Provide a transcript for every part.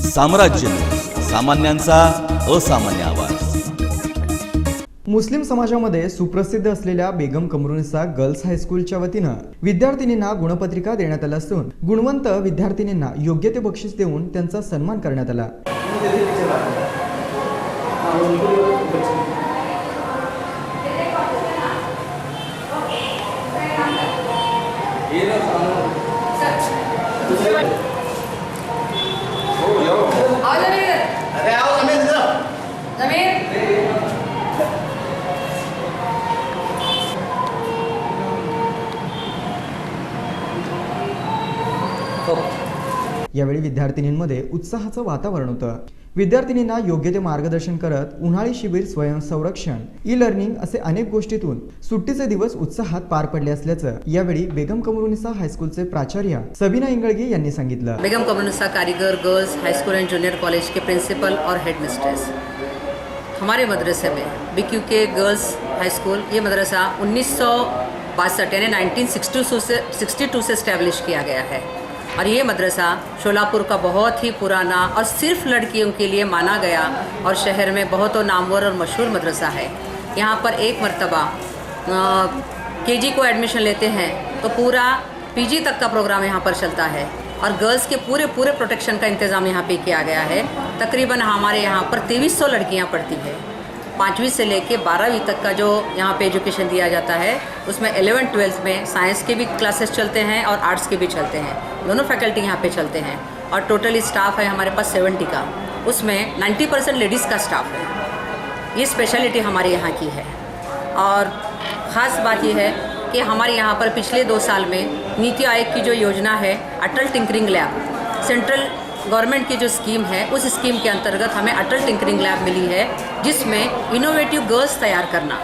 साम्राज्य सामान्यांचा असामान्य आवाज। मुस्लिम समाजामध्ये सुप्रसिद्ध असलेल्या बेगम कमरुनिसा गर्ल्स हायस्कूलच्या वतीनं विद्यार्थिनींना गुणपत्रिका देण्यात आल्या असून गुणवंत विद्यार्थिनींना योग्य ते बक्षीस देऊन त्यांचा सन्मान करण्यात आला। यावेळी विद्यार्थिनींमध्ये उत्साहाचं वातावरण होतं। विद्यार्थिनींना योग्य ते मार्गदर्शन करत उन्हाळी शिबिर, स्वयं संरक्षण, ई लर्निंग असे अनेक गोष्टीतून सुट्टीचे दिवस उत्साहात पार पडले असल्याचं यावेळी बेगम कमरुनिसा हाईस्कूलचे प्राचार्य सबीना इंगळगी यांनी सांगितलं। बेगम कमरुनिसा कारीगर girls high school and junior college के प्रिंसिपल और हेड मिस्ट्रेस हमारे मदरसे में BQK गर्ल्स हाई स्कूल, ये मदरसा 1962 यानी 1962 से इस्टेब्लिश किया गया है और ये मदरसा शोलापुर का बहुत ही पुराना और सिर्फ लड़कियों के लिए माना गया और शहर में बहुत नामवर और मशहूर मदरसा है। यहाँ पर एक मर्तबा KG को एडमिशन लेते हैं तो पूरा PG तक का प्रोग्राम यहाँ पर चलता है और गर्ल्स के पूरे प्रोटेक्शन का इंतज़ाम यहाँ पे किया गया है। तकरीबन हमारे यहाँ पर 2300 लड़कियाँ पढ़ती है। 5वीं से लेके 12वीं तक का जो यहाँ पे एजुकेशन दिया जाता है उसमें 11th-12th में साइंस के भी क्लासेस चलते हैं और आर्ट्स के भी चलते हैं, दोनों फैकल्टी यहाँ पे चलते हैं और टोटली स्टाफ है हमारे पास 70 का, उसमें 90% लेडीज़ का स्टाफ है। ये स्पेशलिटी हमारे यहाँ की है और ख़ास बात यह है कि हमारे यहाँ पर पिछले 2 साल में नीति आयोग की जो योजना है अटल टिंकरिंग लैब, सेंट्रल गवर्नमेंट की जो स्कीम है उस स्कीम के अंतर्गत हमें अटल टिंकरिंग लैब मिली है, जिसमें इनोवेटिव गर्ल्स तैयार करना,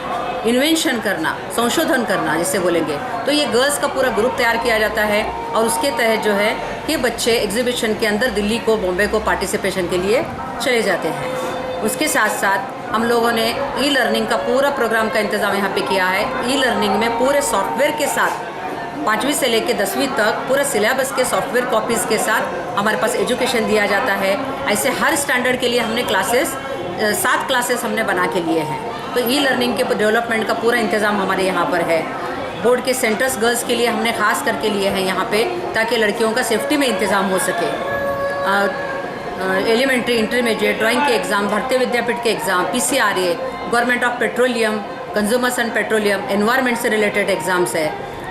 इन्वेंशन करना, संशोधन करना जिसे बोलेंगे, तो ये गर्ल्स का पूरा ग्रुप तैयार किया जाता है और उसके तहत जो है कि बच्चे एग्जीबिशन के अंदर दिल्ली को, बॉम्बे को पार्टिसिपेशन के लिए चले जाते हैं। उसके साथ साथ हम लोगों ने ई लर्निंग का पूरा प्रोग्राम का इंतज़ाम यहाँ पे किया है। ई लर्निंग में पूरे सॉफ्टवेयर के साथ 5वीं से लेकर 10वीं तक पूरे सिलेबस के सॉफ्टवेयर कॉपीज़ के साथ हमारे पास एजुकेशन दिया जाता है। ऐसे हर स्टैंडर्ड के लिए हमने 7 क्लासेस हमने बना के लिए हैं। तो ई लर्निंग के डेवलपमेंट का पूरा इंतज़ाम हमारे यहाँ पर है। बोर्ड के सेंटर्स गर्ल्स के लिए हमने ख़ास करके लिए हैं यहाँ पे, ताकि लड़कियों का सेफ्टी में इंतज़ाम हो सके। एलिमेंट्री, इंटरमीडिएट, ड्राइंग के एग्ज़ाम, भारतीय विद्यापीठ के exam, PCRA, government of petroleum, consumers and petroleum, environment से रिलेटेड एग्ज़ाम्स है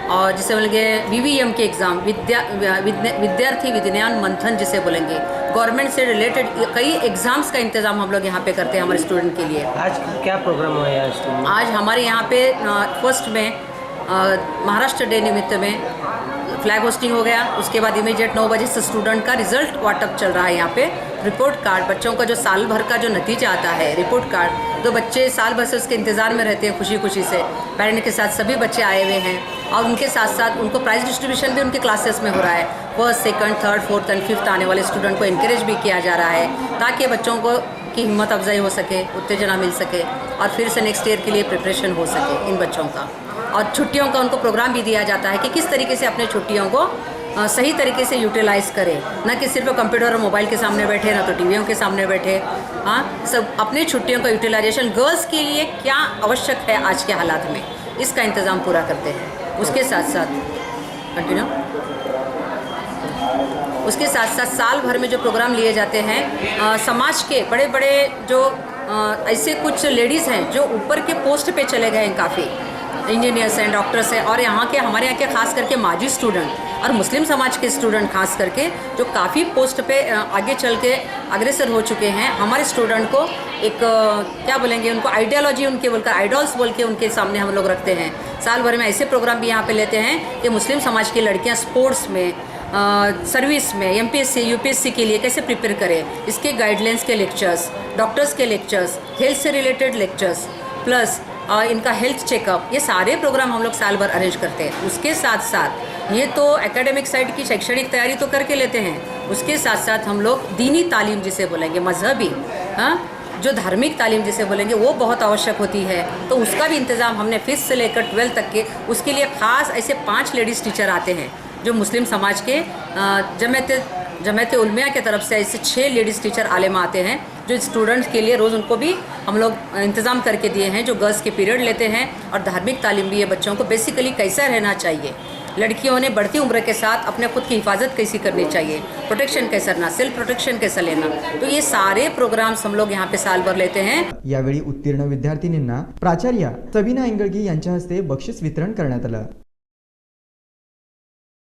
और जिसे बोलेंगे VVM के एग्ज़ाम, विद्यार्थी विज्ञान मंथन जिसे बोलेंगे, गवर्नमेंट से रिलेटेड कई एग्ज़ाम्स का इंतज़ाम हम लोग यहाँ पे करते हैं हमारे स्टूडेंट के लिए। आज क्या प्रोग्राम हुआ है? आज हमारे यहाँ पे फर्स्ट में महाराष्ट्र डे निमित्त में फ्लैग होस्टिंग हो गया। उसके बाद इमीडिएट 9 बजे से स्टूडेंट का रिजल्ट वाटअप चल रहा है यहाँ पे। रिपोर्ट कार्ड, बच्चों का जो साल भर का जो नतीजा आता है, रिपोर्ट कार्ड, तो बच्चे साल भर से उसके इंतज़ार में रहते हैं खुशी से। पेरेंट के साथ सभी बच्चे आए हुए हैं और उनके साथ साथ उनको प्राइज़ डिस्ट्रीब्यूशन भी उनके क्लासेस में हो रहा है। 1st, 2nd, 3rd, 4th and 5th आने वाले स्टूडेंट को इनकरेज भी किया जा रहा है, ताकि बच्चों को की हिम्मत अफजाई हो सके, उत्तेजना मिल सके और फिर से नेक्स्ट ईयर के लिए प्रिपरेशन हो सके इन बच्चों का। और छुट्टियों का उनको प्रोग्राम भी दिया जाता है कि किस तरीके से अपने छुट्टियों को सही तरीके से यूटिलाइज़ करें, न कि सिर्फ कंप्यूटर और मोबाइल के सामने बैठे, ना तो टीवियों के सामने बैठे। हाँ, सब अपने छुट्टियों का यूटिलाइजेशन गर्ल्स के लिए क्या आवश्यक है आज के हालात में, इसका इंतज़ाम पूरा करते हैं। उसके साथ साथ साल भर में जो प्रोग्राम लिए जाते हैं, समाज के बड़े बड़े जो ऐसे कुछ लेडीज़ हैं जो ऊपर के पोस्ट पे चले गए हैं, काफ़ी इंजीनियर्स हैं, डॉक्टर्स हैं, और हमारे यहाँ के खास करके माजी स्टूडेंट और मुस्लिम समाज के स्टूडेंट खास करके जो काफ़ी पोस्ट पे आगे चल के अग्रसर हो चुके हैं, हमारे स्टूडेंट को एक क्या बोलेंगे, उनको आइडियोलॉजी उनके बोलकर आइडॉल्स बोल के उनके सामने हम लोग रखते हैं। साल भर में ऐसे प्रोग्राम भी यहाँ पे लेते हैं कि मुस्लिम समाज की लड़कियाँ स्पोर्ट्स में, सर्विस में, MPSC UPSC के लिए कैसे प्रिपेयर करें, इसके गाइडलाइंस के लेक्चर्स, डॉक्टर्स के लेक्चर्स, हेल्थ से रिलेटेड लेक्चर्स, प्लस इनका हेल्थ चेकअप, ये सारे प्रोग्राम हम लोग साल भर अरेंज करते हैं। उसके साथ साथ ये तो एकेडमिक साइड की शैक्षणिक तैयारी तो करके लेते हैं, उसके साथ साथ हम लोग दीनी तालीम जिसे बोलेंगे, मजहबी, जो धार्मिक तालीम जिसे बोलेंगे, वो बहुत आवश्यक होती है। तो उसका भी इंतज़ाम हमने 5th से लेकर 12th तक के, उसके लिए ख़ास ऐसे 5 लेडीज़ टीचर आते हैं जो मुस्लिम समाज के जमात जमात उलमिया की तरफ से ऐसे 6 लेडीज़ टीचर आलिमा आते हैं जो स्टूडेंट्स के लिए रोज़ उनको भी हम लोग इंतज़ाम करके दिए हैं, जो गर्ल्स के पीरियड लेते हैं और धार्मिक तालीम भी है बच्चों को बेसिकली कैसा रहना चाहिए, लड़कियों ने बढ़ती उम्र के साथ अपने खुद की हिफाजत कैसी करनी चाहिए, प्रोटेक्शन कैसा करना, सेल्फ प्रोटेक्शन कैसा लेना, तो ये सारे प्रोग्राम्स हम लोग यहाँ पे साल भर लेते हैं। यावेळी उत्तीर्ण विद्यार्थिनींना प्राचार्य सबिना इंगळगी यांच्या हस्ते बक्षीस वितरण करण्यात आलं।